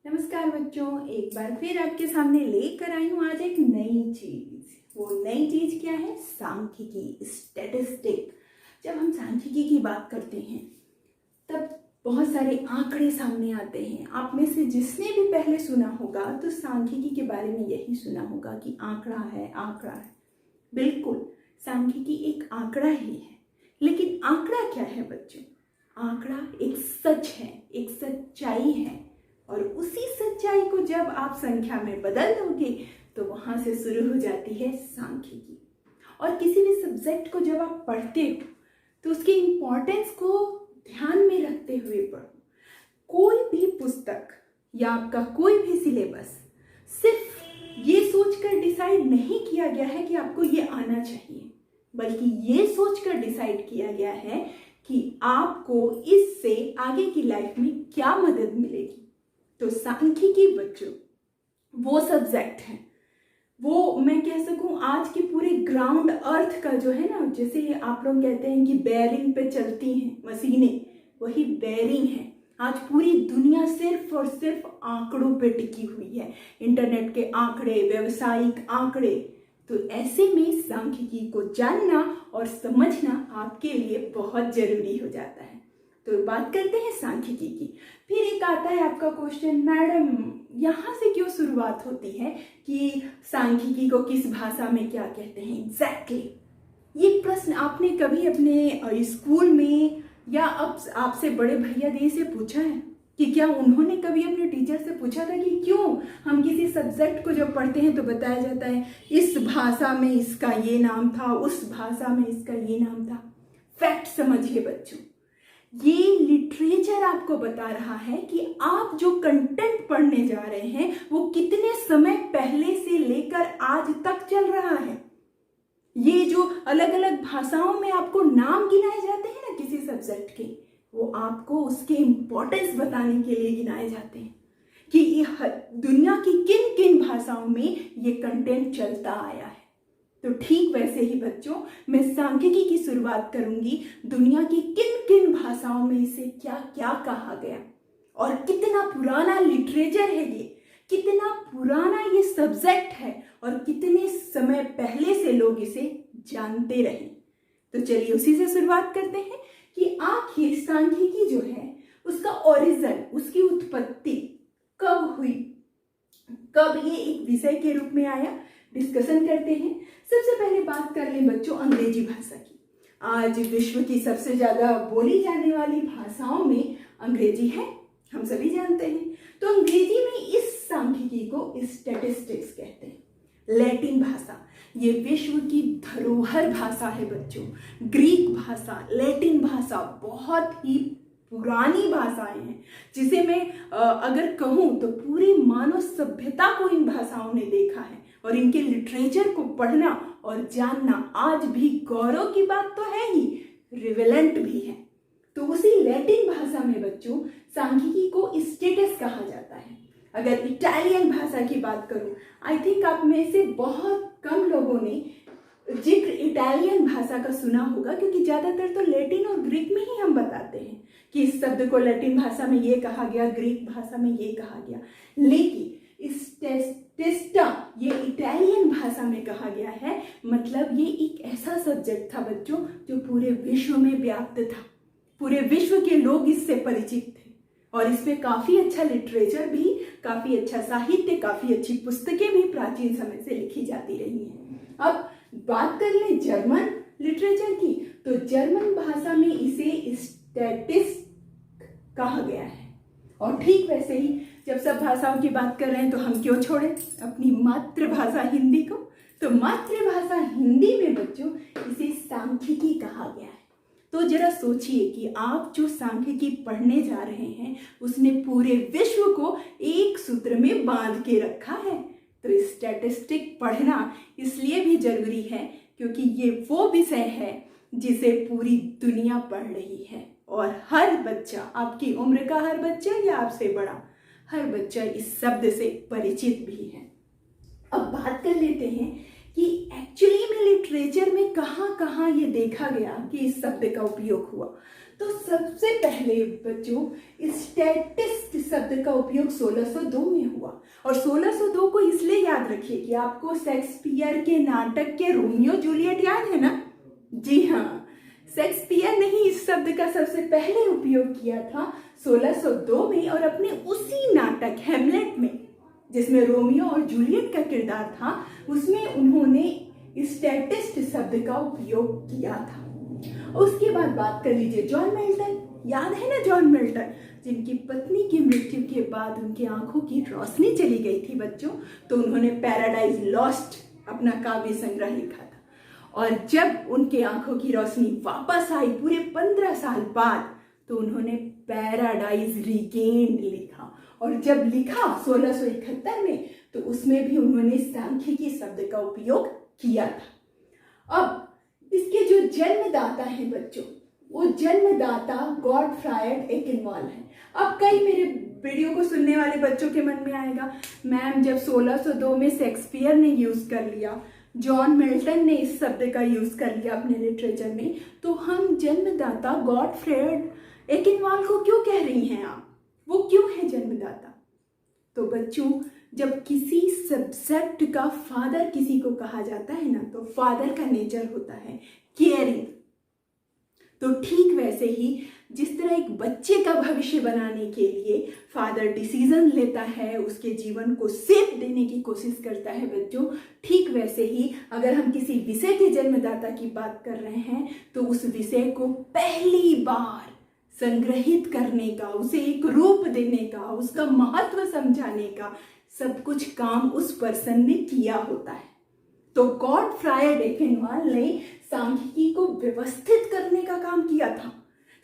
नमस्कार बच्चों, एक बार फिर आपके सामने लेकर आई हूँ आज एक नई चीज। वो नई चीज क्या है? सांख्यिकी, स्टैटिस्टिक। जब हम सांख्यिकी की बात करते हैं तब बहुत सारे आंकड़े सामने आते हैं। आप में से जिसने भी पहले सुना होगा तो सांख्यिकी के बारे में यही सुना होगा कि आंकड़ा है, आंकड़ा है। बिल्कुल, सांख्यिकी एक आंकड़ा ही है। लेकिन आंकड़ा क्या है बच्चों? आंकड़ा एक सच है, एक सच्चाई है। और उसी सच्चाई को जब आप संख्या में बदल दोगे तो वहां से शुरू हो जाती है सांख्यिकी। और किसी भी सब्जेक्ट को जब आप पढ़ते हो तो उसकी इम्पोर्टेंस को ध्यान में रखते हुए पढ़ो। कोई भी पुस्तक या आपका कोई भी सिलेबस सिर्फ ये सोचकर डिसाइड नहीं किया गया है कि आपको ये आना चाहिए, बल्कि ये सोचकर डिसाइड किया गया है कि आपको इससे आगे की लाइफ में क्या मदद मिलेगी। तो सांख्यिकी बच्चों वो सब्जेक्ट है, वो मैं कह सकूं आज के पूरे ग्राउंड अर्थ का जो है ना, जैसे आप लोग कहते हैं कि बेयरिंग पे चलती हैं मशीनें, वही बेयरिंग है। आज पूरी दुनिया सिर्फ और सिर्फ आंकड़ों पे टिकी हुई है। इंटरनेट के आंकड़े, व्यावसायिक आंकड़े। तो ऐसे में सांख्यिकी को जानना और समझना आपके लिए बहुत जरूरी हो जाता है। तो बात करते हैं सांख्यिकी की। फिर एक आता है आपका क्वेश्चन, मैडम यहाँ से क्यों शुरुआत होती है कि सांख्यिकी को किस भाषा में क्या कहते हैं एग्जैक्टली? ये प्रश्न आपने कभी अपने स्कूल में या अब आपसे बड़े भैया दी से पूछा है कि क्या उन्होंने कभी अपने टीचर से पूछा था कि क्यों हम किसी सब्जेक्ट को जब पढ़ते हैं तो बताया जाता है इस भाषा में इसका ये नाम था, उस भाषा में इसका ये नाम था? फैक्ट समझिए बच्चों, ये लिटरेचर आपको बता रहा है कि आप जो कंटेंट पढ़ने जा रहे हैं वो कितने समय पहले से लेकर आज तक चल रहा है। ये जो अलग अलग भाषाओं में आपको नाम गिनाए जाते हैं ना किसी सब्जेक्ट के, वो आपको उसके इंपॉर्टेंस बताने के लिए गिनाए जाते हैं कि ये दुनिया की किन किन भाषाओं में ये कंटेंट चलता आया है। तो ठीक वैसे ही बच्चों, मैं सांख्यिकी की शुरुआत करूंगी दुनिया की किन किन भाषाओं में इसे क्या क्या कहा गया और कितना पुराना लिटरेचर है ये, कितना पुराना ये सब्जेक्ट है और कितने समय पहले से लोग इसे जानते रहे। तो चलिए उसी से शुरुआत करते हैं कि आखिर सांख्यिकी जो है उसका ओरिजिन, उसकी उत्पत्ति कब हुई, कब ये एक विषय के रूप में आया, डिस्कशन करते हैं। सबसे पहले बात कर लें बच्चों अंग्रेजी भाषा की। आज विश्व की सबसे ज्यादा बोली जाने वाली भाषाओं में अंग्रेजी है, हम सभी जानते हैं। तो अंग्रेजी में इस सांख्यिकी को स्टैटिस्टिक्स कहते हैं। लैटिन भाषा, ये विश्व की धरोहर भाषा है बच्चों। ग्रीक भाषा, लैटिन भाषा बहुत ही पुरानी भाषाएं हैं, जिसे मैं अगर कहूँ तो पूरी मानव सभ्यता को इन भाषाओं ने देखा है और इनके लिटरेचर को पढ़ना और जानना आज भी गौरव की बात तो है ही, रिवेलेंट भी है। तो उसी लैटिन भाषा में बच्चों सांख्यिकी को स्टेटस कहा जाता है। अगर इटालियन भाषा की बात करूं, आई थिंक आप में से बहुत कम लोगों ने जिक्र इटालियन भाषा का सुना होगा, क्योंकि ज्यादातर तो लैटिन और ग्रीक में ही हम बताते हैं कि इस शब्द को लैटिन भाषा में ये कहा गया, ग्रीक भाषा में ये कहा गया। लेकिन टेस्टा ये इटालियन भाषा में कहा गया है। मतलब ये एक ऐसा सब्जेक्ट था बच्चों जो पूरे विश्व में व्याप्त था, पूरे विश्व के लोग इससे परिचित थे और इस पे काफी अच्छा लिटरेचर भी, काफी अच्छा साहित्य, काफी अच्छी पुस्तकें भी प्राचीन समय से लिखी जाती रही हैं। अब बात कर लें जर्मन लिटरेचर की, तो जर्मन भाषा में इसे स्टैटिस्ट कहा गया है। और ठीक वैसे ही जब सब भाषाओं की बात कर रहे हैं तो हम क्यों छोड़ें अपनी मातृभाषा हिंदी को। तो मातृभाषा हिंदी में बच्चों इसे सांख्यिकी कहा गया है। तो जरा सोचिए कि आप जो सांख्यिकी पढ़ने जा रहे हैं उसने पूरे विश्व को एक सूत्र में बांध के रखा है। तो स्टैटिस्टिक पढ़ना इसलिए भी जरूरी है क्योंकि ये वो विषय है जिसे पूरी दुनिया पढ़ रही है और हर बच्चा, आपकी उम्र का हर बच्चा या आपसे बड़ा हर बच्चा इस शब्द से परिचित भी है। अब बात कर लेते हैं कि एक्चुअली में लिटरेचर में कहाँ कहाँ ये देखा गया कि इस शब्द का उपयोग हुआ। तो सबसे पहले बच्चों स्टैटिस्ट शब्द का उपयोग 1602 में हुआ। और 1602 को इसलिए याद रखिए कि आपको शेक्सपियर के नाटक के रोमियो जूलियट याद है ना? जी हाँ, शेक्सपियर ने ही इस शब्द का सबसे पहले उपयोग किया था 1602 में, और अपने उसी नाटक हेमलेट में, जिसमें रोमियो और जूलियट का किरदार था, उसमें उन्होंने स्टैटिस्ट शब्द का उपयोग किया था। उसके बाद बात कर लीजिए जॉन मिल्टन, याद है ना जॉन मिल्टन, जिनकी पत्नी की मृत्यु के बाद उनकी आंखों की रोशनी चली गई थी बच्चों, तो उन्होंने पैराडाइज लॉस्ट अपना काव्य संग्रह लिखा था। और जब उनके आंखों की रोशनी वापस आई पूरे 15 साल बाद, तो उन्होंने पैराडाइज रीगेन्ड लिखा। और जब लिखा 1671 में, तो उसमें भी उन्होंने सांख्यिकी शब्द का उपयोग किया था। अब इसके जो जन्मदाता हैं बच्चों, वो जन्मदाता गॉडफ्रायड एकेनवाल है। अब कई मेरे वीडियो को सुनने वाले बच्चों के मन में आएगा, मैम जब 1602 में शेक्सपियर ने यूज कर लिया, जॉन मिल्टन ने इस शब्द का यूज कर लिया अपने लिटरेचर में, तो हम जन्मदाता गॉडफ्रायड एकेनवाल को क्यों कह रही हैं आप? वो क्यों है जन्मदाता? तो बच्चों, जब किसी सब्जेक्ट का फादर किसी को कहा जाता है ना, तो फादर का नेचर होता है केयरिंग। तो ठीक वैसे ही जिस तरह एक बच्चे का भविष्य बनाने के लिए फादर डिसीजन लेता है, उसके जीवन को शेप देने की कोशिश करता है बच्चों, ठीक वैसे ही अगर हम किसी विषय के जन्मदाता की बात कर रहे हैं, तो उस विषय को पहली बार संग्रहित करने का, उसे एक रूप देने का, उसका महत्व समझाने का सब कुछ काम उस पर्सन ने किया होता है। तो गॉडफ्रायड एकेनवाल ने सांख्यिकी को व्यवस्थित करने का काम किया था,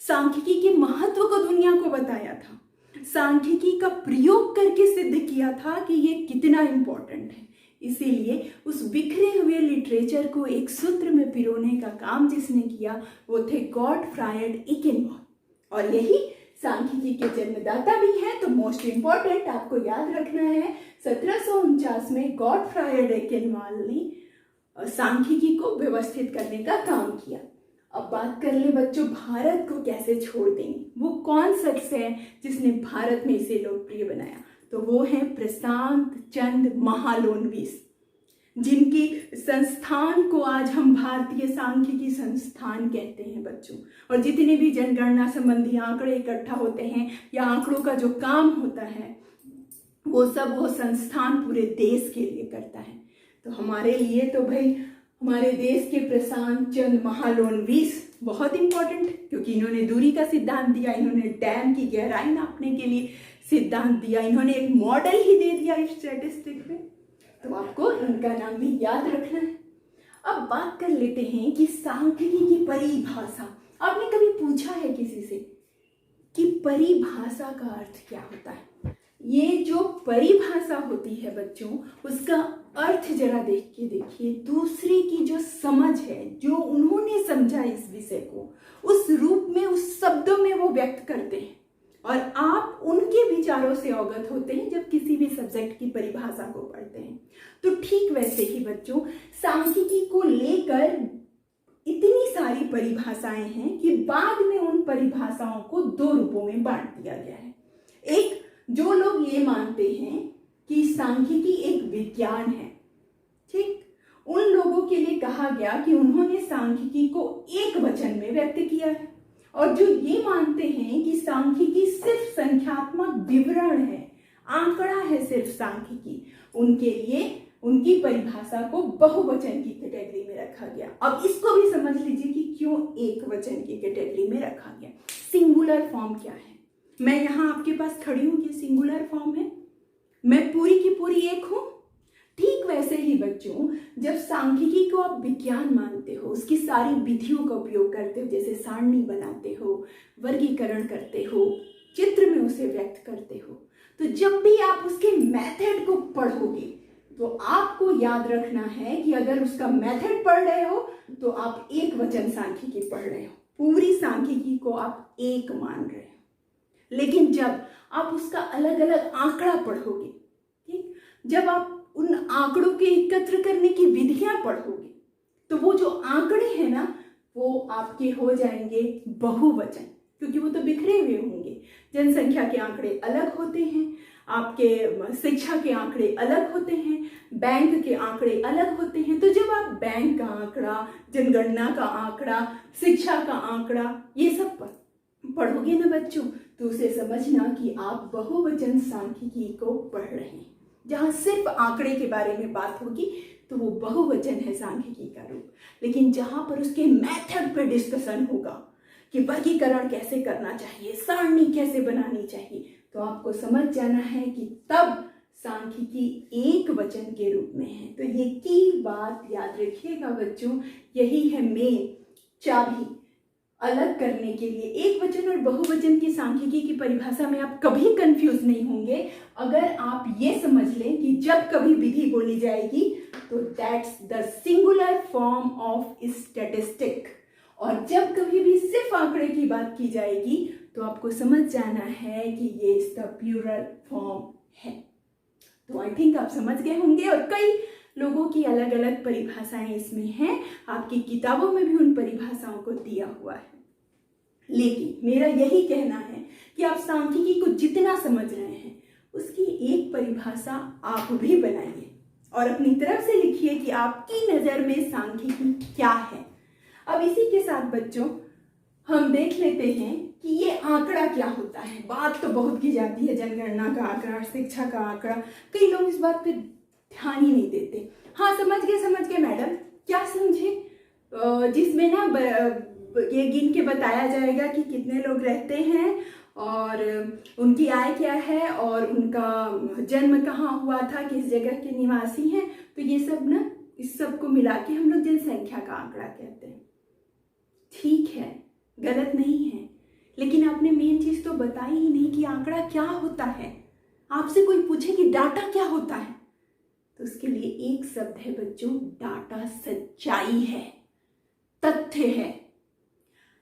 सांख्यिकी के महत्व को दुनिया को बताया था, सांख्यिकी का प्रयोग करके सिद्ध किया था कि ये कितना इंपॉर्टेंट है। इसीलिए उस बिखरे हुए लिटरेचर को एक सूत्र में पिरोने का काम जिसने किया, वो थे गॉडफ्रायड एकेनवाल। और यही सांख्यिकी के जन्मदाता भी हैं। तो मोस्ट इंपॉर्टेंट आपको याद रखना है, 1749 में गॉडफ्रायड एकेनवाल ने सांख्यिकी को व्यवस्थित करने का काम किया। अब बात कर ले बच्चों, भारत को कैसे छोड़ देंगे? वो कौन शख्स है जिसने भारत में इसे लोकप्रिय बनाया? तो वो है प्रशांत चंद्र महालनोबिस, जिनकी संस्थान को आज हम भारतीय सांख्यिकी संस्थान कहते हैं बच्चों। और जितने भी जनगणना संबंधी आंकड़े इकट्ठा होते हैं या आंकड़ों का जो काम होता है, वो सब वो संस्थान पूरे देश के लिए करता है। तो हमारे लिए तो भाई हमारे देश के प्रशांत चंद्र महालनोबिस बहुत इंपॉर्टेंट, क्योंकि इन्होंने दूरी का सिद्धांत दिया, इन्होंने डैम की गहराई नापने के लिए सिद्धांत दिया, इन्होंने एक मॉडल ही दे दिया स्टैटिस्टिक में। तो आपको इनका नाम भी याद रखना है। अब बात कर लेते हैं कि सांख्यिकी की परिभाषा। आपने कभी पूछा है किसी से कि परिभाषा का अर्थ क्या होता है? ये जो परिभाषा होती है बच्चों, उसका अर्थ जरा देख के देखिए। दूसरे की जो समझ है, जो उन्होंने समझा इस विषय को, उस रूप में, उस शब्दों में वो व्यक्त करते हैं, और आप उनके विचारों से अवगत होते हैं जब किसी भी सब्जेक्ट की परिभाषा को पढ़ते हैं। तो ठीक वैसे ही बच्चों, सांख्यिकी को लेकर इतनी सारी परिभाषाएं हैं कि बाद में उन परिभाषाओं को दो रूपों में बांट दिया गया है। एक, जो लोग ये मानते हैं कि सांख्यिकी एक विज्ञान है, ठीक, उन लोगों के लिए कहा गया कि उन्होंने सांख्यिकी को एक वचन में व्यक्त किया है। और जो ये मानते हैं कि सांख्यिकी सिर्फ संख्यात्मक विवरण है, आंकड़ा है सिर्फ सांख्यिकी, उनके लिए उनकी परिभाषा को बहुवचन की कैटेगरी में रखा गया। अब इसको भी समझ लीजिए कि क्यों एक वचन की कैटेगरी में रखा गया। सिंगुलर फॉर्म क्या है? मैं यहाँ आपके पास खड़ी हूँ, ये सिंगुलर फॉर्म है, मैं पूरी की पूरी एक हूँ। ठीक वैसे ही बच्चों, जब सांख्यिकी को आप विज्ञान मानते हो, उसकी सारी विधियों का उपयोग करते हो, जैसे सारणी बनाते हो, वर्गीकरण करते हो, चित्र में उसे व्यक्त करते हो, तो जब भी आप उसके मेथड को पढ़ोगे तो आपको याद रखना है कि अगर उसका मेथड पढ़ रहे हो तो आप एक वचन सांख्यिकी पढ़ रहे हो, पूरी सांख्यिकी को आप एक मान रहे हो। लेकिन जब आप उसका अलग अलग आंकड़ा पढ़ोगे, ठीक, जब आप उन आंकड़ों के एकत्र करने की विधियां पढ़ोगे तो वो जो आंकड़े हैं ना वो आपके हो जाएंगे बहुवचन, क्योंकि वो तो बिखरे हुए होंगे। जनसंख्या के आंकड़े अलग होते हैं, आपके शिक्षा के आंकड़े अलग होते हैं, बैंक के आंकड़े अलग होते हैं। तो जब आप बैंक का आंकड़ा, जनगणना का आंकड़ा, शिक्षा का आंकड़ा ये सब पढ़ोगे ना बच्चों, तो उसे समझना कि आप बहुवचन सांख्यिकी को पढ़ रहे हैं। जहाँ सिर्फ आंकड़े के बारे में बात होगी तो वो बहुवचन है सांख्यिकी का रूप, लेकिन जहाँ पर उसके मेथड पे डिस्कशन होगा कि वर्गीकरण कैसे करना चाहिए, सारणी कैसे बनानी चाहिए, तो आपको समझ जाना है कि तब सांख्यिकी एक वचन के रूप में है। तो ये की बात याद रखिएगा बच्चों, यही है मेन चाबी अलग करने के लिए। एक वचन और बहुवचन की सांख्यिकी की परिभाषा में आप कभी कंफ्यूज नहीं होंगे अगर आप ये समझ लें कि जब कभी विधि बोली जाएगी तो that's the singular form of statistic, और जब कभी भी सिर्फ आंकड़े की बात की जाएगी तो आपको समझ जाना है कि ये इसका प्लूरल फॉर्म है। तो आई थिंक आप समझ गए होंगे, और कई लोगों की अलग अलग परिभाषाएं इसमें हैं, आपकी किताबों में भी उन परिभाषाओं को दिया हुआ है। लेकिन मेरा यही कहना है कि आप सांख्यिकी को जितना समझ रहे हैं उसकी एक परिभाषा आप भी बनाइए और अपनी तरफ से लिखिए कि आपकी नज़र में सांख्यिकी क्या है। अब इसी के साथ बच्चों हम देख लेते हैं कि ये आंकड़ा क्या होता है। बात तो बहुत की जाती है, जनगणना का आंकड़ा, शिक्षा का आंकड़ा, कई लोग इस बात पे ध्यान ही नहीं देते। हाँ समझ गए मैडम, क्या समझे? जिसमें ना ये गिन के बताया जाएगा कि कितने लोग रहते हैं और उनकी आय क्या है और उनका जन्म कहाँ हुआ था, किस जगह के निवासी हैं। तो ये सब ना, इस सब को मिला के हम लोग जनसंख्या का आंकड़ा कहते हैं। ठीक है, गलत नहीं है, लेकिन आपने मेन चीज तो बताई ही नहीं कि आंकड़ा क्या होता है। आपसे कोई पूछे कि डाटा क्या होता है तो उसके लिए एक शब्द है बच्चों, डाटा सच्चाई है, तथ्य है।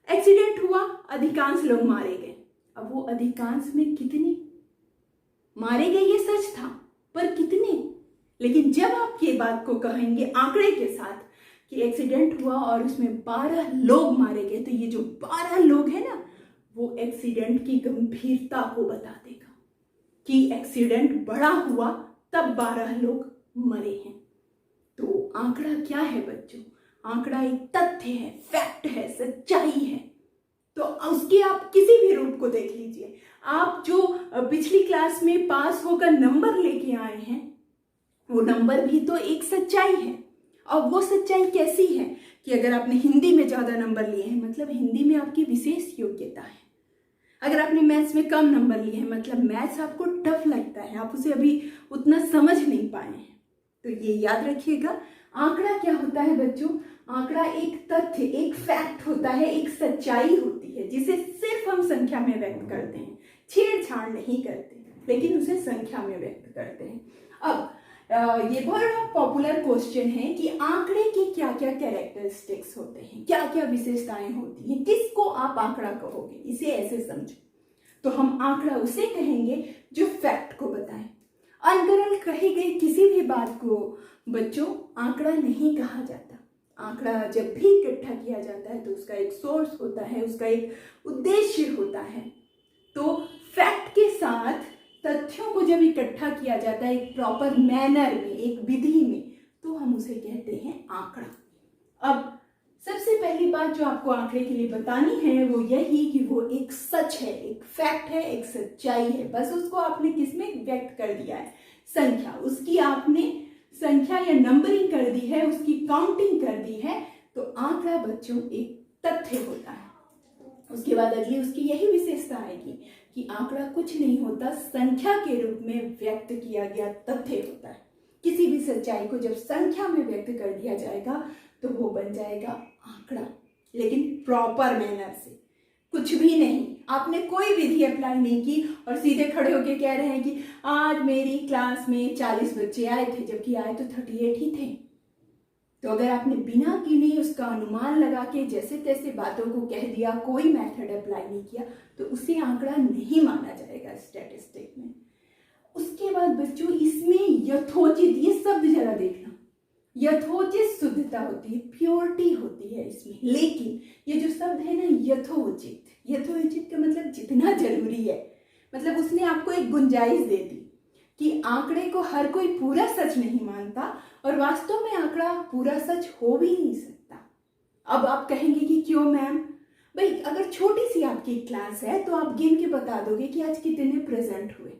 एक्सीडेंट हुआ, अधिकांश लोग मारे गए। अब वो अधिकांश में कितने मारे गए ये सच था, पर कितने? लेकिन जब आप ये बात को कहेंगे आंकड़े के साथ कि एक्सीडेंट हुआ और उसमें 12 लोग मारे गए, तो ये जो 12 लोग हैं ना, वो एक्सीडेंट की गंभीरता को बता देगा कि एक्सीडेंट बड़ा हुआ तब 12 लोग मरे हैं। तो आंकड़ा क्या है बच्चों? आंकड़ा एक तथ्य है, फैक्ट है, सच्चाई है। तो उसके आप किसी भी रूप को देख लीजिए। आप जो पिछली क्लास में पास होकर नंबर लेके आए हैं, वो नंबर भी तो एक सच्चाई है। और वो सच्चाई कैसी है कि अगर आपने हिंदी में ज्यादा नंबर लिए हैं, मतलब हिंदी में आपकी विशेष योग्यता है। अगर आपने मैथ्स में कम नंबर लिए हैं, मतलब मैथ्स आपको टफ लगता है, आप उसे अभी उतना समझ नहीं पाए हैं। तो ये याद रखिएगा, आंकड़ा क्या होता है बच्चों? आंकड़ा एक तथ्य, एक फैक्ट होता है, एक सच्चाई होती है जिसे सिर्फ हम संख्या में व्यक्त करते हैं, छेड़छाड़ नहीं करते, लेकिन उसे संख्या में व्यक्त करते हैं। अब ये बहुत पॉपुलर क्वेश्चन है कि आंकड़े के क्या क्या कैरेक्टरिस्टिक्स होते हैं, क्या क्या विशेषताएं होती हैं, किसको आप आंकड़ा कहोगे? इसे ऐसे समझो। तो हम आंकड़ा उसे कहेंगे जो फैक्ट को बताए। अनकरण कही गई किसी भी बात को बच्चों आंकड़ा नहीं कहा जाता। आंकड़ा जब भी इकट्ठा किया जाता है तो उसका एक सोर्स होता है, उसका एक उद्देश्य होता है। तो फैक्ट के साथ तथ्यों को जब इकट्ठा किया जाता है एक प्रॉपर मैनर में, एक विधि में, तो हम उसे कहते हैं आंकड़ा। अब सबसे पहली बात जो आपको आंकड़े के लिए बतानी है वो यही कि वो एक सच है, एक फैक्ट है, एक सच्चाई है। बस उसको आपने किसमें व्यक्त कर दिया है? संख्या। उसकी आपने संख्या या नंबरिंग कर दी है, उसकी काउंटिंग कर दी है। तो आंकड़ा बच्चों एक तथ्य होता है। उसके बाद अगली उसकी यही विशेषता आएगी कि आंकड़ा कुछ नहीं होता, संख्या के रूप में व्यक्त किया गया तथ्य होता है। किसी भी सच्चाई को जब संख्या में व्यक्त कर दिया जाएगा तो वो बन जाएगा आंकड़ा, लेकिन प्रॉपर मैनर से। कुछ भी नहीं, आपने कोई विधि अप्लाई नहीं की और सीधे खड़े होके कह रहे हैं कि आज मेरी क्लास में 40 बच्चे आए थे, जबकि आए तो 38 ही थे। तो अगर आपने बिना गिने उसका अनुमान लगा के जैसे तैसे बातों को कह दिया, कोई मेथड अप्लाई नहीं किया, तो उसे आंकड़ा नहीं माना जाएगा स्टैटिस्टिक में। उसके बाद बाद बच्चों इसमें यथोचित, ये शब्द जरा देखना, यथोचित शुद्धता होती है, प्योरिटी होती है इसमें। लेकिन ये जो शब्द है ना यथोचित, यथोचित का मतलब जितना जरूरी है, मतलब उसने आपको एक गुंजाइश दे दी कि आंकड़े को हर कोई पूरा सच नहीं मानता और वास्तव में आंकड़ा पूरा सच हो भी नहीं सकता। अब आप कहेंगे कि क्यों मैम? भाई अगर छोटी सी आपकी क्लास है तो आप गिन के बता दोगे कि आज कितने प्रेजेंट हुए,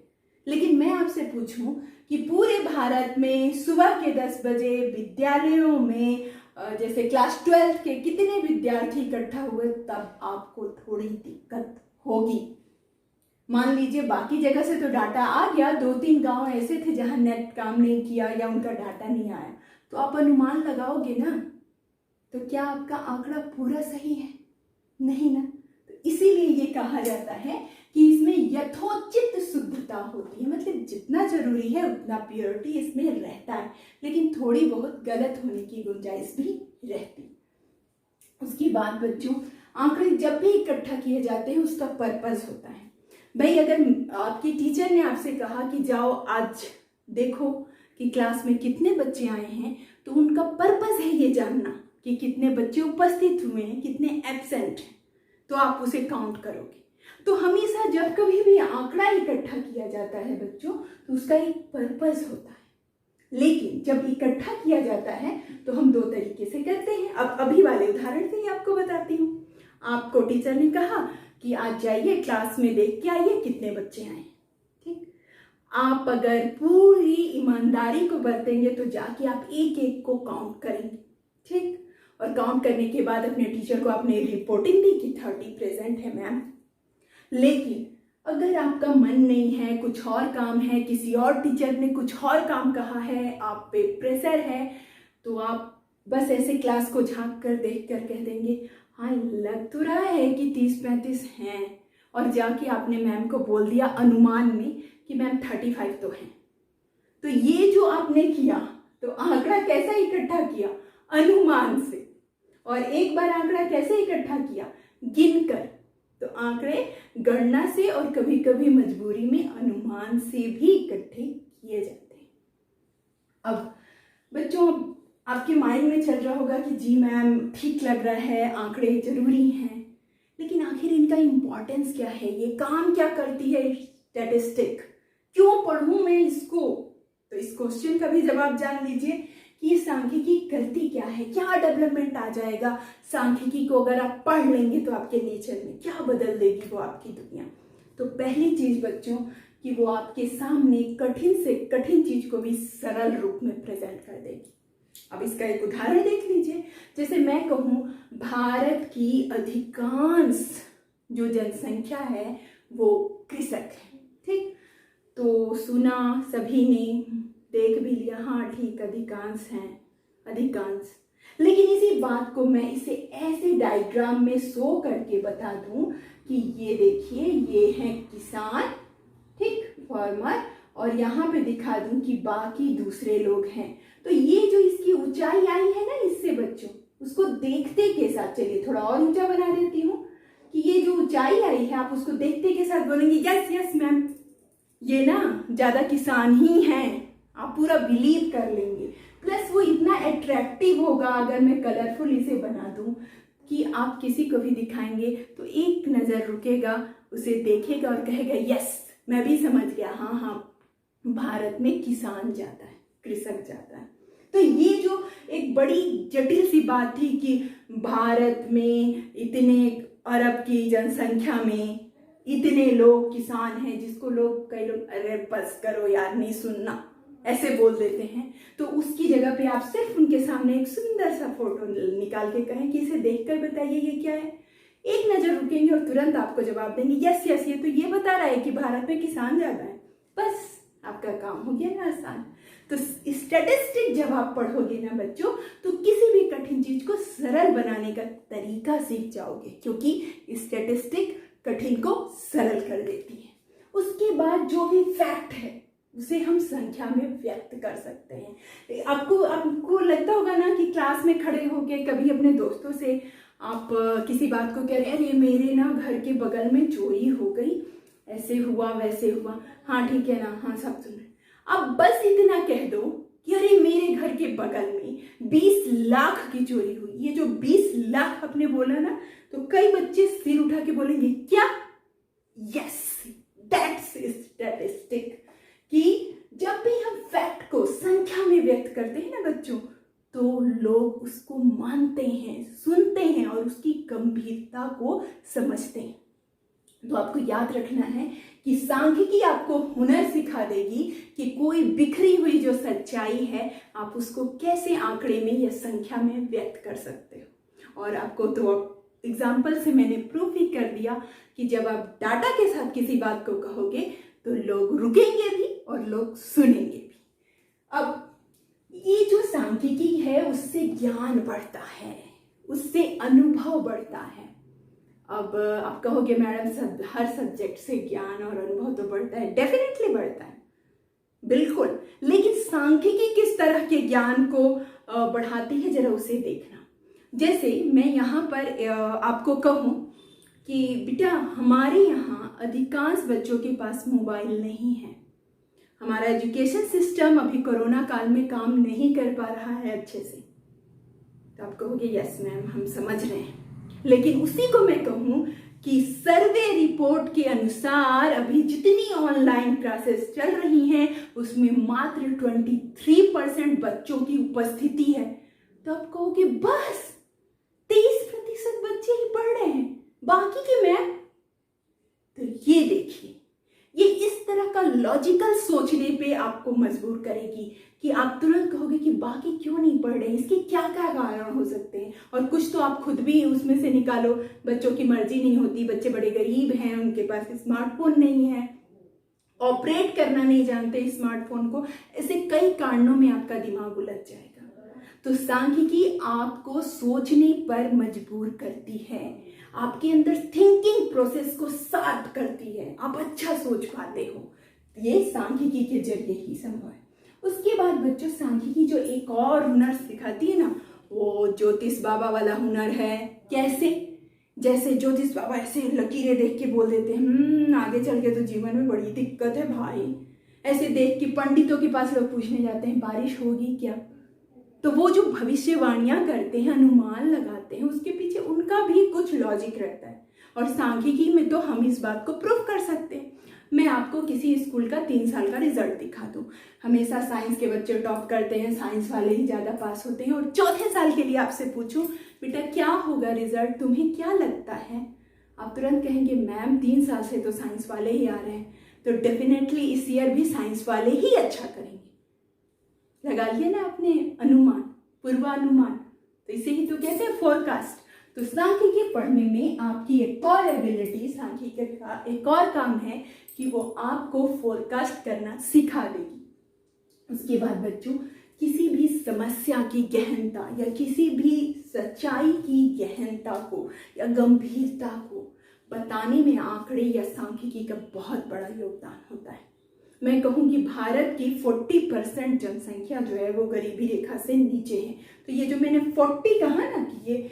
लेकिन मैं आपसे पूछूं कि पूरे भारत में सुबह के 10 बजे विद्यालयों में जैसे क्लास 12 के कितने विद्यार्थी इकट्ठा हुए, तब आपको थोड़ी दिक्कत होगी। मान लीजिए बाकी जगह से तो डाटा आ गया, 2-3 गांव ऐसे थे जहां नेट काम नहीं किया या उनका डाटा नहीं आया, तो आप अनुमान लगाओगे ना, तो क्या आपका आंकड़ा पूरा सही है? नहीं ना। तो इसीलिए ये कहा जाता है कि इसमें यथोचित शुद्धता होती है, मतलब जितना जरूरी है उतना प्योरिटी इसमें रहता है, लेकिन थोड़ी बहुत गलत होने की गुंजाइश भी रहती। उसकी बाद बच्चों, आंकड़े जब भी इकट्ठा किए जाते हैं उसका पर्पस होता है। भाई अगर आपकी टीचर ने आपसे कहा कि जाओ आज देखो कि क्लास में कितने बच्चे आए हैं, तो उनका पर्पस है ये जानना कि कितने बच्चे उपस्थित हुए हैं, कितने एब्सेंट हैं, तो आप उसे काउंट करोगे। तो हमेशा जब कभी भी आंकड़ा इकट्ठा किया जाता है बच्चों, तो उसका एक पर्पस होता है। लेकिन जब इकट्ठा किया जाता है तो हम 2 तरीके से करते हैं। अब अभी वाले उदाहरण से ही आपको बताती हूँ। आपको टीचर ने कहा कि आज जाइए क्लास में देख के आइए कितने बच्चे आए, ठीक। आप अगर पूरी ईमानदारी को बरतेंगे तो जाके आप एक एक को काउंट करेंगे, ठीक। और काउंट करने के बाद अपने टीचर को आपने रिपोर्टिंग दी कि 30 प्रेजेंट है मैम। लेकिन अगर आपका मन नहीं है, कुछ और काम है, किसी और टीचर ने कुछ और काम कहा है, आप पे प्रेशर है, तो आप बस ऐसे क्लास को झांक कर देख कर कह देंगे हाँ लग तो रहा है कि 30-35 हैं, और जाके आपने मैम को बोल दिया अनुमान में कि मैम 35 तो हैं। तो ये जो आपने किया, तो आंकड़ा कैसा इकट्ठा किया? अनुमान से। और एक बार आंकड़ा कैसे इकट्ठा किया? गिनकर। तो आंकड़े गणना से और कभी कभी मजबूरी में अनुमान से भी इकट्ठे किए जाते हैं। अब बच्चों आपके माइंड में चल रहा होगा कि जी मैम ठीक लग रहा है, आंकड़े जरूरी हैं, लेकिन आखिर इनका इम्पोर्टेंस क्या है, ये काम क्या करती है स्टैटिस्टिक, क्यों पढ़ूं मैं इसको? तो इस क्वेश्चन का भी जवाब जान लीजिए कि ये सांख्यिकी करती क्या है, क्या डेवलपमेंट आ जाएगा सांख्यिकी को अगर आप पढ़ लेंगे तो आपके नेचर में क्या बदल देगी वो आपकी दुनिया। तो पहली चीज बच्चों कि वो आपके सामने कठिन से कठिन चीज को भी सरल रूप में प्रेजेंट कर देगी। अब इसका एक उदाहरण देख लीजिए। जैसे मैं कहूँ भारत की अधिकांश जो जनसंख्या है वो कृषक है, ठीक। तो सुना सभी ने, देख भी लिया, हाँ ठीक अधिकांश हैं, अधिकांश। लेकिन इसी बात को मैं इसे ऐसे डायग्राम में शो करके बता दूं कि ये देखिए ये हैं किसान, ठीक, फार्मर, और यहाँ पे दिखा दूं कि बाकी दूसरे लोग हैं। तो ये जो इसकी ऊंचाई आई है ना इससे बच्चों, उसको देखते के साथ, चलिए थोड़ा और ऊंचा बना देती हूँ कि ये जो ऊंचाई आई है आप उसको देखते के साथ बोलेंगे यस यस मैम ये ना ज्यादा किसान ही हैं, आप पूरा बिलीव कर लेंगे। प्लस वो इतना अट्रैक्टिव होगा अगर मैं कलरफुल इसे बना दूं कि आप किसी को भी दिखाएंगे तो एक नजर रुकेगा, उसे देखेगा और कहेगा यस मैं भी समझ गया, हाँ हाँ भारत में किसान जाता है, कृषक जाता है। तो ये जो एक बड़ी जटिल सी बात थी कि भारत में इतने अरब की जनसंख्या में इतने लोग किसान हैं, जिसको लोग कई लोग अरे बस करो यार नहीं सुनना ऐसे बोल देते हैं, तो उसकी जगह पे आप सिर्फ उनके सामने एक सुंदर सा फोटो निकाल के कहें कि इसे देखकर बताइए ये क्या है। एक नजर रुकेंगे और तुरंत आपको जवाब देंगे यस यस ये तो ये बता रहा है कि भारत में किसान ज्यादा है। बस आपका काम हो गया ना आसान। तो स्टैटिस्टिक जब आप पढ़ोगे ना बच्चों तो किसी भी कठिन चीज को सरल बनाने का तरीका सीख जाओगे, क्योंकि स्टैटिस्टिक कठिन को सरल कर देती है। उसके बाद जो भी फैक्ट है उसे हम संख्या में व्यक्त कर सकते हैं। आपको लगता होगा ना कि क्लास में खड़े होके कभी अपने दोस्तों से आप किसी बात को कह रहे हैं अरे मेरे ना घर के बगल में चोरी हो गई, ऐसे हुआ वैसे हुआ, हाँ ठीक है ना, हाँ सब सुन रहे। आप बस इतना कह दो कि अरे मेरे घर के बगल में 20 लाख की चोरी हुई। ये जो 20 लाख आपने बोला ना, तो कई बच्चे सिर उठा के बोलेंगे क्या? Yes, that's statistic. कि जब भी हम फैक्ट को संख्या में व्यक्त करते हैं ना बच्चों, तो लोग उसको मानते हैं, सुनते हैं और उसकी गंभीरता को समझते हैं। तो आपको याद रखना है कि सांख्यिकी आपको हुनर सिखा देगी कि कोई बिखरी हुई जो सच्चाई है आप उसको कैसे आंकड़े में या संख्या में व्यक्त कर सकते हो। और आपको तो एग्जाम्पल से मैंने प्रूफ ही कर दिया कि जब आप डाटा के साथ किसी बात को कहोगे तो लोग रुकेंगे भी और लोग सुनेंगे भी। अब ये जो सांख्यिकी है उससे ज्ञान बढ़ता है, उससे अनुभव बढ़ता है। अब आप कहोगे मैडम हर सब्जेक्ट से ज्ञान और अनुभव तो बढ़ता है, डेफिनेटली बढ़ता है, बिल्कुल। लेकिन सांख्यिकी किस तरह के ज्ञान को बढ़ाती है जरा उसे देखना। जैसे मैं यहाँ पर आपको कहूँ कि बेटा हमारे यहाँ अधिकांश बच्चों के पास मोबाइल नहीं है। हमारा एजुकेशन सिस्टम अभी कोरोना काल में काम नहीं कर पा रहा है अच्छे से। तो आप कहोगे यस मैम हम समझ रहे हैं, लेकिन उसी को मैं कहूँ कि सर्वे रिपोर्ट के अनुसार अभी जितनी ऑनलाइन क्लासेस चल रही हैं उसमें मात्र 23% बच्चों की उपस्थिति है। तो आप कहोगे बस 23% बच्चे ही पढ़ रहे हैं, बाकी के मैम? तो ये देखिए, ये इस तरह का लॉजिकल सोचने पे आपको मजबूर करेगी कि आप तुरंत कहोगे कि बाकी क्यों नहीं पढ़ रहे, इसके क्या क्या कारण हो सकते हैं। और कुछ तो आप खुद भी उसमें से निकालो। बच्चों की मर्जी नहीं होती, बच्चे बड़े गरीब हैं, उनके पास स्मार्टफोन नहीं है, ऑपरेट करना नहीं जानते स्मार्टफोन को। ऐसे कई कारणों में आपका दिमाग उलझ जाएगा। तो सांख्यिकी आपको सोचने पर मजबूर करती है, आपके अंदर थिंकिंग प्रोसेस को शार्प करती है, आप अच्छा सोच पाते हो। ये सांख्यिकी के जरिए ही संभव है। उसके बाद बच्चों सांख्यिकी जो एक और हुनर सिखाती है ना, वो ज्योतिष बाबा वाला हुनर है। कैसे? जैसे ज्योतिष बाबा ऐसे लकीरें देख के बोल देते हैं आगे चल के तो जीवन में बड़ी दिक्कत है भाई। ऐसे देख के पंडितों के पास लोग पूछने जाते हैं बारिश होगी क्या। तो वो जो भविष्यवाणियां करते हैं, अनुमान लगाते हैं, उसके पीछे उनका भी कुछ लॉजिक रहता है। और सांख्यिकी में तो हम इस बात को प्रूव कर सकते हैं। मैं आपको किसी स्कूल का 3 साल का रिजल्ट दिखा दूं। हमेशा साइंस के बच्चे टॉप करते हैं, साइंस वाले ही ज़्यादा पास होते हैं। और चौथे साल के लिए आपसे पूछूं बेटा क्या होगा रिजल्ट, तुम्हें क्या लगता है? आप तुरंत कहेंगे मैम 3 साल से तो साइंस वाले ही आ रहे हैं, तो डेफिनेटली इस ईयर भी साइंस वाले ही अच्छा करेंगे। लगा लिया ना आपने अनुमान, पूर्वानुमान। तो इसे ही तो कहते हैं फोरकास्ट। तो सांख्यिकी पढ़ने में आपकी एक और एबिलिटी, सांख्यिकी का एक और काम है कि वो आपको फोरकास्ट करना सिखा देगी। उसके बाद बच्चों किसी भी समस्या की गहनता या किसी भी सच्चाई की गहनता को या गंभीरता को बताने में आंकड़े या सांख्यिकी का बहुत बड़ा योगदान होता है। मैं कहूँगी भारत की 40% जनसंख्या जो है वो गरीबी रेखा से नीचे है। तो ये जो मैंने 40 कहा ना कि ये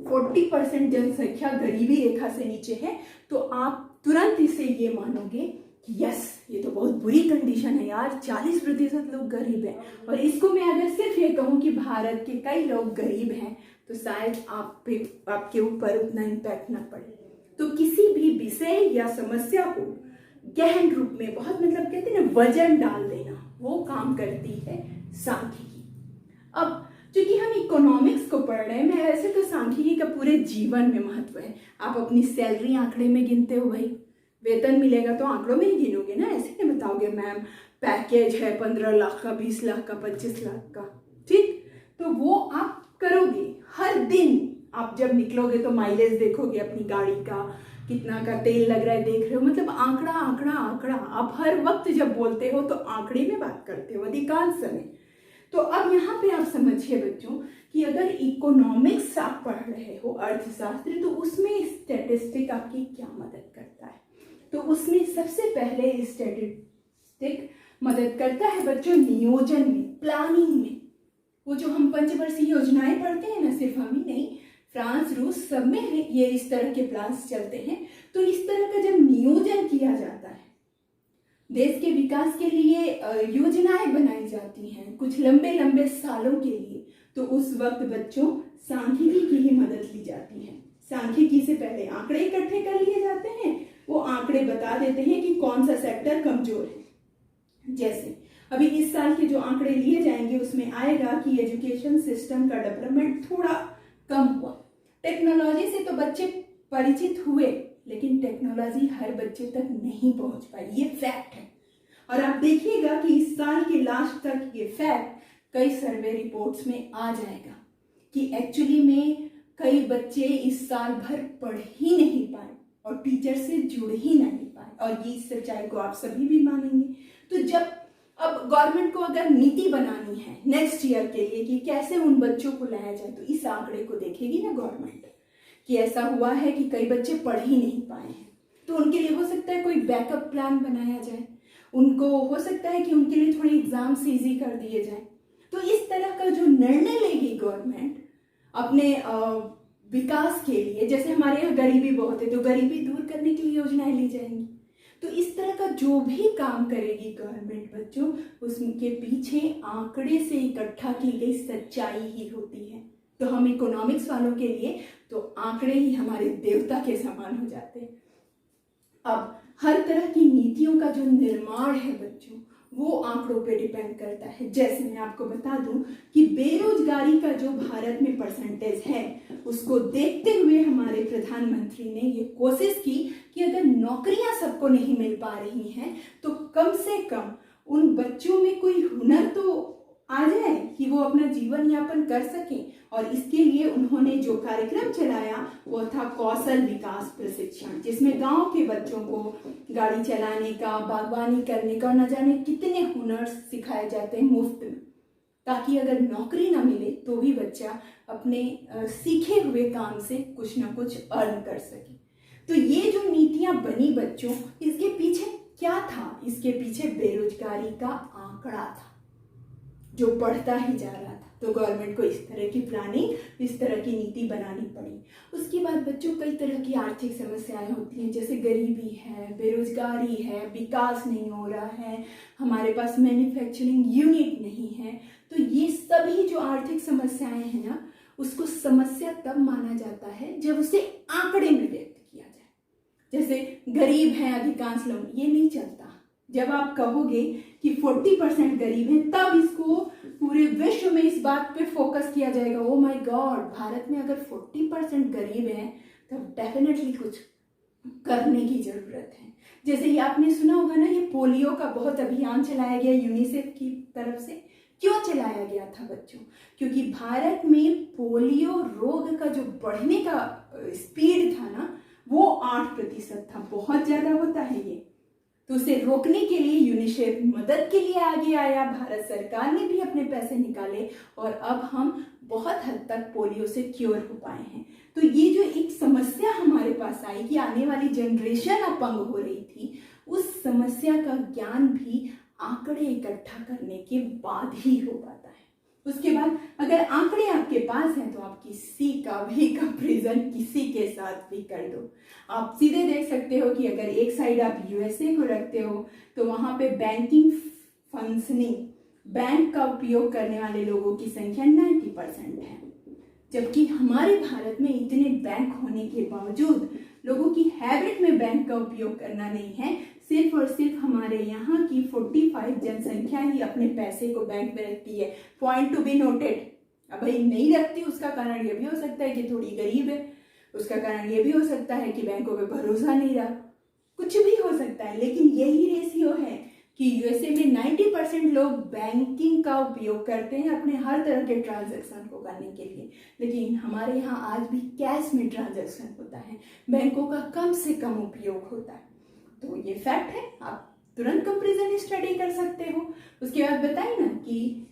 40% जनसंख्या गरीबी रेखा से नीचे है, तो आप तुरंत इसे ये मानोगे कि यस ये तो बहुत बुरी कंडीशन है यार, 40% लोग गरीब हैं। और इसको मैं अगर सिर्फ ये कहूँ कि भारत के कई लोग गरीब हैं तो शायद आपके ऊपर उतना इम्पैक्ट ना पड़े। तो किसी भी विषय या समस्या को गहन रूप में बहुत कहते हैं ना वजन डाल देना, वो काम करती है सांख्यिकी। अब क्योंकि हम इकोनॉमिक्स को पढ़ रहे हैं, मैं वैसे तो सांख्यिकी का पूरे जीवन में महत्व है। आप अपनी सैलरी आंकड़े में गिनते हो भाई, वेतन मिलेगा तो आंकड़ों में ही गिनोगे ना, ऐसे नहीं बताओगे मैम पैकेज है 15 लाख का, 20 लाख का, 25 लाख का, ठीक। तो वो आप करोगे हर दिन। आप जब निकलोगे तो माइलेज देखोगे अपनी गाड़ी का, कितना का तेल लग रहा है देख रहे हो, मतलब आंकड़ा आंकड़ा आंकड़ा। आप हर वक्त जब बोलते हो तो आंकड़े में बात करते हो अधिकांश समय। तो अब यहाँ पे आप समझिए बच्चों कि अगर इकोनॉमिक्स आप पढ़ रहे हो, अर्थशास्त्र, तो उसमें स्टैटिस्टिक आपकी क्या मदद करता है? तो उसमें सबसे पहले स्टैटिस्टिक मदद करता है बच्चों नियोजन में, प्लानिंग में। वो जो हम पंचवर्षीय योजनाएं पढ़ते हैं ना, सिर्फ हम ही नहीं, फ्रांस रूस सब में ये इस तरह के प्लान्स चलते हैं। तो इस तरह का जब नियोजन किया जाता है देश के विकास के लिए योजनाएं बनाई जाती हैं कुछ लंबे लंबे सालों के लिए, तो उस वक्त बच्चों सांख्यिकी की ही मदद ली जाती है। सांख्यिकी से पहले आंकड़े इकट्ठे कर लिए जाते हैं, वो आंकड़े बता देते हैं कि कौन सा सेक्टर कमजोर है। जैसे अभी इस साल के जो आंकड़े लिए जाएंगे उसमें आएगा कि एजुकेशन सिस्टम का डेवलपमेंट थोड़ा कम हुआ। टेक्नोलॉजी से तो बच्चे परिचित हुए, लेकिन टेक्नोलॉजी हर बच्चे तक नहीं पहुंच पाई, ये फैक्ट है। और आप देखिएगा कि इस साल के लास्ट तक ये फैक्ट कई सर्वे रिपोर्ट्स में आ जाएगा कि एक्चुअली में कई बच्चे इस साल भर पढ़ ही नहीं पाए और टीचर से जुड़ ही नहीं पाए, और ये सच्चाई को आप सभी भी मानेंगे। तो जब अब गवर्नमेंट को अगर नीति बनानी है नेक्स्ट ईयर के लिए कि कैसे उन बच्चों को लाया जाए, तो इस आंकड़े को देखेगी ना गवर्नमेंट कि ऐसा हुआ है कि कई बच्चे पढ़ ही नहीं पाए हैं, तो उनके लिए हो सकता है कोई बैकअप प्लान बनाया जाए, उनको हो सकता है कि उनके लिए थोड़ी एग्जाम्स ईजी कर दिए जाए। तो इस तरह का जो निर्णय लेगी गवर्नमेंट अपने विकास के लिए, जैसे हमारे यहाँ गरीबी बहुत है तो गरीबी दूर करने के लिए योजनाएं ली जाएंगी, तो इस तरह का जो भी काम करेगी गवर्नमेंट बच्चों, उसके पीछे आंकड़े से इकट्ठा की गई सच्चाई ही होती है। तो हम इकोनॉमिक्स वालों के लिए तो आंकड़े ही हमारे देवता के समान हो जाते हैं। अब हर तरह की नीतियों का जो निर्माण है बच्चों, वो आंकड़ों पे डिपेंड करता है। जैसे मैं आपको बता दूं कि बेरोजगारी का जो भारत में परसेंटेज है, उसको देखते हुए हमारे प्रधानमंत्री ने ये कोशिश की कि अगर नौकरियां सबको नहीं मिल पा रही हैं तो कम से कम उन बच्चों में कोई हुनर तो आ जाए कि वो अपना जीवन यापन कर सकें। और इसके लिए उन्होंने जो कार्यक्रम चलाया वो था कौशल विकास प्रशिक्षण, जिसमें गांव के बच्चों को गाड़ी चलाने का, बागवानी करने का, न जाने कितने हुनर सिखाए जाते हैं मुफ्त में, ताकि अगर नौकरी ना मिले तो भी बच्चा अपने सीखे हुए काम से कुछ ना कुछ अर्न कर सके। तो ये जो नीतियां बनी बच्चों, इसके पीछे क्या था? इसके पीछे बेरोजगारी का आंकड़ा था जो बढ़ता ही जा रहा था। तो गवर्नमेंट को इस तरह की प्लानिंग, इस तरह की नीति बनानी पड़ी। उसके बाद बच्चों कई तरह की आर्थिक समस्याएं होती हैं, जैसे गरीबी है, बेरोजगारी है, विकास नहीं हो रहा है, हमारे पास मैन्युफैक्चरिंग यूनिट नहीं है। तो ये सभी जो आर्थिक समस्याएं हैं ना, उसको समस्या तब माना जाता है जब उसे आंकड़े में व्यक्त किया जाए। जैसे गरीब हैं अधिकांश लोग, ये नहीं चलता। जब आप कहोगे कि 40% गरीब हैं, तब इसको पूरे विश्व में इस बात पे फोकस किया जाएगा, ओ माय गॉड, भारत में अगर 40% गरीब हैं तब डेफिनेटली कुछ करने की जरूरत है। जैसे ये आपने सुना होगा ना, ये पोलियो का बहुत अभियान चलाया गया यूनिसेफ की तरफ से। क्यों चलाया गया था बच्चों? क्योंकि भारत में पोलियो रोग का जो बढ़ने का स्पीड था ना, वो 8% था, बहुत ज्यादा होता है ये। तो उसे रोकने के लिए यूनिसेफ मदद के लिए आगे आया, भारत सरकार ने भी अपने पैसे निकाले और अब हम बहुत हद तक पोलियो से क्योर हो पाए हैं। तो ये जो एक समस्या हमारे पास आई कि आने वाली जनरेशन अपंग हो रही थी, उस समस्या का ज्ञान भी आंकड़े इकट्ठा करने के बाद ही हो पाता है। उसके बाद अगर आंकड़े आपके पास हैं तो आप किसी का भी कंपैरिजन किसी के साथ भी कर दो। आप सीधे देख सकते हो कि अगर एक साइड आप यूएसए को रखते हो तो वहां पे बैंकिंग फंक्शनिंग, बैंक का उपयोग करने वाले लोगों की संख्या 90% है, जबकि हमारे भारत में इतने बैंक होने के बावजूद लोगों की हैबिट में बैंक का उपयोग करना नहीं है। सिर्फ और सिर्फ हमारे यहाँ की 45 जनसंख्या ही अपने पैसे को बैंक में रखती है। Point to be noted. अब भाई नहीं रखती, उसका कारण ये भी हो सकता है कि थोड़ी गरीब है, उसका कारण ये भी हो सकता है कि बैंकों पे भरोसा नहीं रहा, कुछ भी हो सकता है। लेकिन यही रेशियो है कि यूएसए में 90% लोग बैंकिंग का उपयोग करते हैं अपने हर तरह के ट्रांजैक्शन को करने के लिए, लेकिन हमारे यहाँ आज भी कैश में ट्रांजैक्शन होता है, बैंकों का कम से कम उपयोग होता है। तो ये फैक्ट है, आप तुरंत कंपैरिजन स्टडी कर सकते हो। उसके बाद बताइए ना कि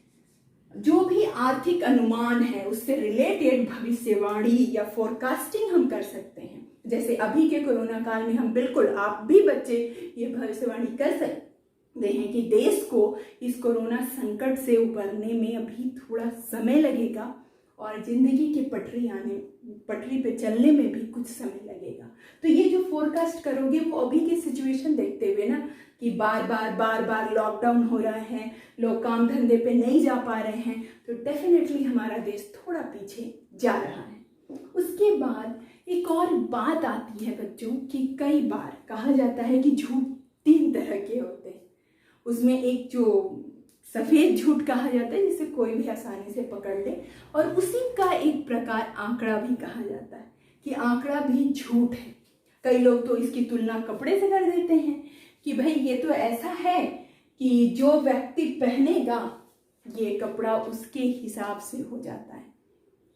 जो भी आर्थिक अनुमान है उससे रिलेटेड भविष्यवाणी या फोरकास्टिंग हम कर सकते हैं। जैसे अभी के कोरोना काल में हम बिल्कुल, आप भी बच्चे ये भविष्यवाणी कर सकते हैं कि देश को इस कोरोना संकट से उबरने में अभी थोड़ा समय लगेगा और ज़िंदगी की पटरी पे चलने में भी कुछ समय लगेगा। तो ये जो फोरकास्ट करोगे वो अभी की सिचुएशन देखते हुए ना, कि बार बार लॉकडाउन हो रहा है, लोग काम धंधे पे नहीं जा पा रहे हैं, तो डेफिनेटली हमारा देश थोड़ा पीछे जा रहा है। उसके बाद एक और बात आती है बच्चों, कि कई बार कहा जाता है कि झूठ 3 तरह के होते हैं। उसमें एक जो सफ़ेद झूठ कहा जाता है, जिसे कोई भी आसानी से पकड़ ले, और उसी का एक प्रकार आंकड़ा भी कहा जाता है कि आंकड़ा भी झूठ है। कई लोग तो इसकी तुलना कपड़े से कर देते हैं कि भाई ये तो ऐसा है कि जो व्यक्ति पहनेगा ये कपड़ा उसके हिसाब से हो जाता है।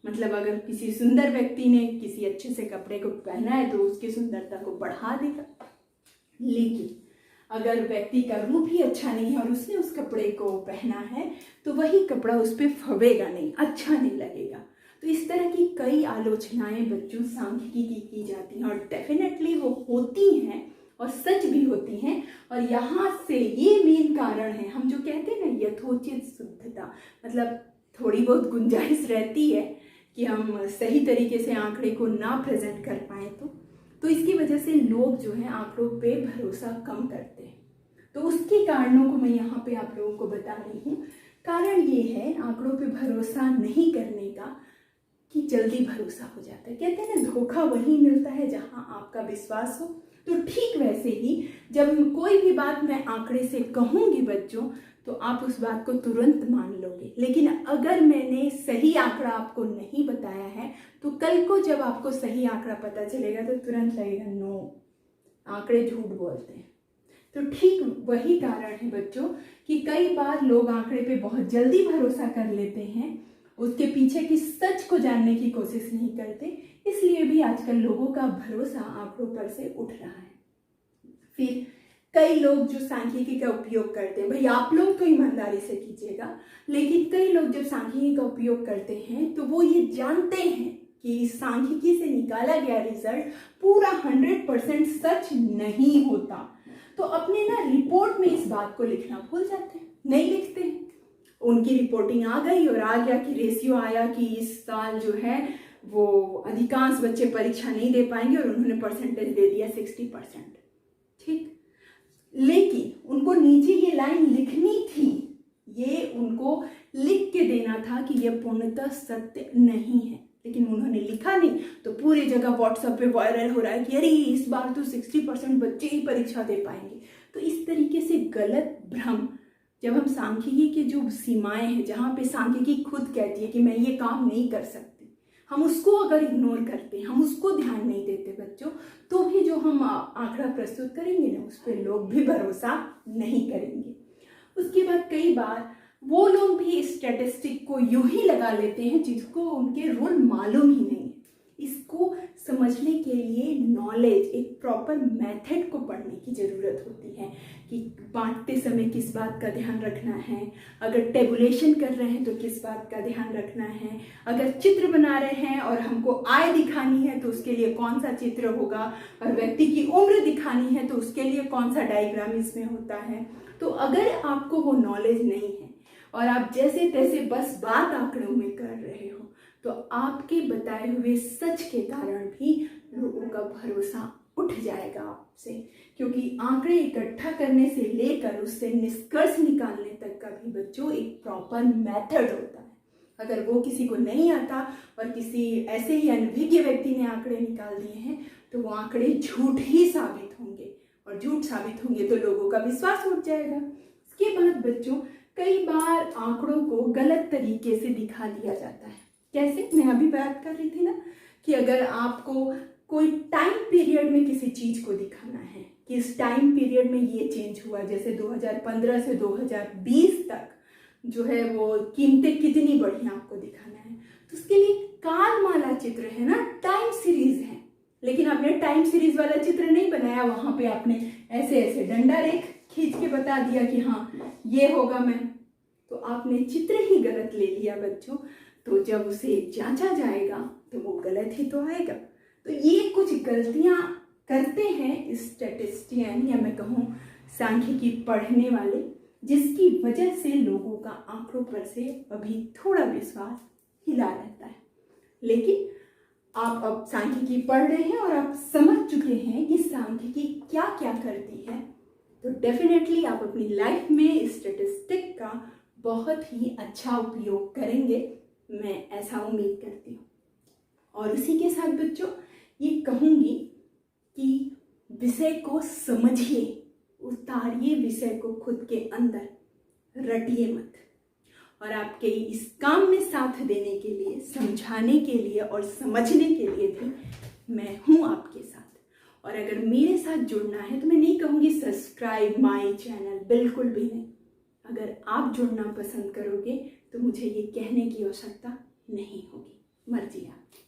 मतलब अगर किसी सुंदर व्यक्ति ने किसी अच्छे से कपड़े को पहना है तो उसकी सुंदरता को बढ़ा देगा, लेकिन अगर व्यक्ति का रूप ही अच्छा नहीं है और उसने उस कपड़े को पहना है तो वही कपड़ा उस पर फबेगा नहीं, अच्छा नहीं लगेगा। तो इस तरह की कई आलोचनाएं बच्चों सांख्यिकी की जाती हैं, और डेफिनेटली वो होती हैं और सच भी होती हैं। और यहाँ से ये मेन कारण है, हम जो कहते हैं ना यथोचित शुद्धता, मतलब थोड़ी बहुत गुंजाइश रहती है कि हम सही तरीके से आंकड़े को ना प्रेजेंट कर पाए तो इसकी वजह से लोग जो है आंकड़ों पे भरोसा कम करते हैं। तो उसके कारणों को मैं यहाँ पे आप लोगों को बता रही हूँ। कारण ये है आंकड़ों पे भरोसा नहीं करने का कि जल्दी भरोसा हो जाता है। कहते हैं ना, धोखा वहीं मिलता है जहाँ आपका विश्वास हो। तो ठीक वैसे ही जब कोई भी बात मैं आंकड़े से कहूँगी बच्चों, तो आप उस बात को तुरंत मान लोगे। लेकिन अगर मैंने सही आंकड़ा आपको नहीं बताया है तो कल को जब आपको सही आंकड़ा पता चलेगा तो तुरंत लगेगा नो, आंकड़े झूठ बोलते हैं। तो ठीक वही कारण है बच्चों कि कई बार लोग आंकड़े पे बहुत जल्दी भरोसा कर लेते हैं, उसके पीछे की सच को जानने की कोशिश नहीं करते। इसलिए भी आजकल लोगों का भरोसा आंकड़ों पर से उठ रहा है। फिर कई लोग जो सांख्यिकी का उपयोग करते हैं, भाई आप लोग तो ईमानदारी से कीजिएगा, लेकिन कई लोग जब सांख्यिकी का उपयोग करते हैं तो वो ये जानते हैं कि सांख्यिकी से निकाला गया रिजल्ट पूरा 100% सच नहीं होता, तो अपने ना रिपोर्ट में इस बात को लिखना भूल जाते हैं, नहीं लिखते हैं। उनकी रिपोर्टिंग आ गई और आ गया कि रेशियो आया कि इस साल जो है वो अधिकांश बच्चे परीक्षा नहीं दे पाएंगे, और उन्होंने परसेंटेज दे दिया 60%। ठीक, लेकिन उनको नीचे ये लाइन लिखनी थी, ये उनको लिख के देना था कि यह पूर्णतः सत्य नहीं है, लेकिन उन्होंने लिखा नहीं। तो पूरी जगह व्हाट्सएप पे वायरल हो रहा है कि अरे इस बार तो 60% बच्चे ही परीक्षा दे पाएंगे। तो इस तरीके से गलत भ्रम, जब हम सांख्यिकी की जो सीमाएं हैं, जहाँ पे सांख्यिकी खुद कहती है कि मैं ये काम नहीं कर सकती, हम उसको अगर इग्नोर करते हैं, हम उसको ध्यान नहीं देते बच्चों, तो भी जो हम आंकड़ा प्रस्तुत करेंगे ना, उस पर लोग भी भरोसा नहीं करेंगे। उसके बाद कई बार वो लोग भी स्टैटिस्टिक को यूं ही लगा लेते हैं जिसको उनके रूल मालूम ही नहीं है। इसको समझने के लिए नॉलेज, एक प्रॉपर मेथड को पढ़ने की ज़रूरत होती है कि बांटते समय किस बात का ध्यान रखना है, अगर टेबुलेशन कर रहे हैं तो किस बात का ध्यान रखना है, अगर चित्र बना रहे हैं और हमको आय दिखानी है तो उसके लिए कौन सा चित्र होगा, और व्यक्ति की उम्र दिखानी है तो उसके लिए कौन सा डायग्राम इसमें होता है। तो अगर आपको वो नॉलेज नहीं है और आप जैसे तैसे बस बात आंकड़ों में कर रहे हो, तो आपके बताए हुए सच के कारण भी लोगों का भरोसा उठ जाएगा आपसे, क्योंकि आंकड़े इकट्ठा करने से लेकर उससे निष्कर्ष निकालने तक का भी बच्चों एक प्रॉपर मेथड होता है। अगर वो किसी को नहीं आता और किसी ऐसे ही अनभिज्ञ व्यक्ति ने आंकड़े निकाल दिए हैं तो वो आंकड़े झूठ ही साबित होंगे, और झूठ साबित होंगे तो लोगों का विश्वास उठ जाएगा। इसके बाद बच्चों कई बार आंकड़ों को गलत तरीके से दिखा दिया जाता है। कैसे, मैं अभी बात कर रही थी ना कि अगर आपको कोई टाइम पीरियड में किसी चीज को दिखाना है कि इस टाइम पीरियड में ये चेंज हुआ, जैसे 2015 से 2020 तक जो है वो कीमतें कितनी बढ़ी आपको दिखाना है, तो उसके लिए कालमाला चित्र है ना, टाइम सीरीज है, लेकिन आपने टाइम सीरीज वाला चित्र नहीं बनाया, वहां पे आपने ऐसे ऐसे डंडा रेख खींच के बता दिया कि हाँ ये होगा मैम, तो आपने चित्र ही गलत ले लिया बच्चों। तो जब उसे जांचा जाएगा तो वो गलत ही तो आएगा। तो ये कुछ गलतियां करते हैं स्टैटिस्टिशियन, या मैं कहूँ सांख्यिकी पढ़ने वाले, जिसकी वजह से लोगों का आंकड़ों पर से अभी थोड़ा विश्वास हिला रहता है। लेकिन आप अब सांख्यिकी पढ़ रहे हैं और आप समझ चुके हैं कि सांख्यिकी क्या क्या करती है, तो डेफिनेटली आप अपनी लाइफ में स्टैटिस्टिक का बहुत ही अच्छा उपयोग करेंगे, मैं ऐसा उम्मीद करती हूँ। और उसी के साथ बच्चों ये कहूँगी कि विषय को समझिए, उतारिए विषय को खुद के अंदर, रटिए मत। और आपके इस काम में साथ देने के लिए, समझाने के लिए और समझने के लिए भी मैं हूँ आपके साथ। और अगर मेरे साथ जुड़ना है तो मैं नहीं कहूँगी सब्सक्राइब माय चैनल, बिल्कुल भी नहीं। अगर आप जुड़ना पसंद करोगे तो मुझे ये कहने की आवश्यकता नहीं होगी, मर्जी आपकी।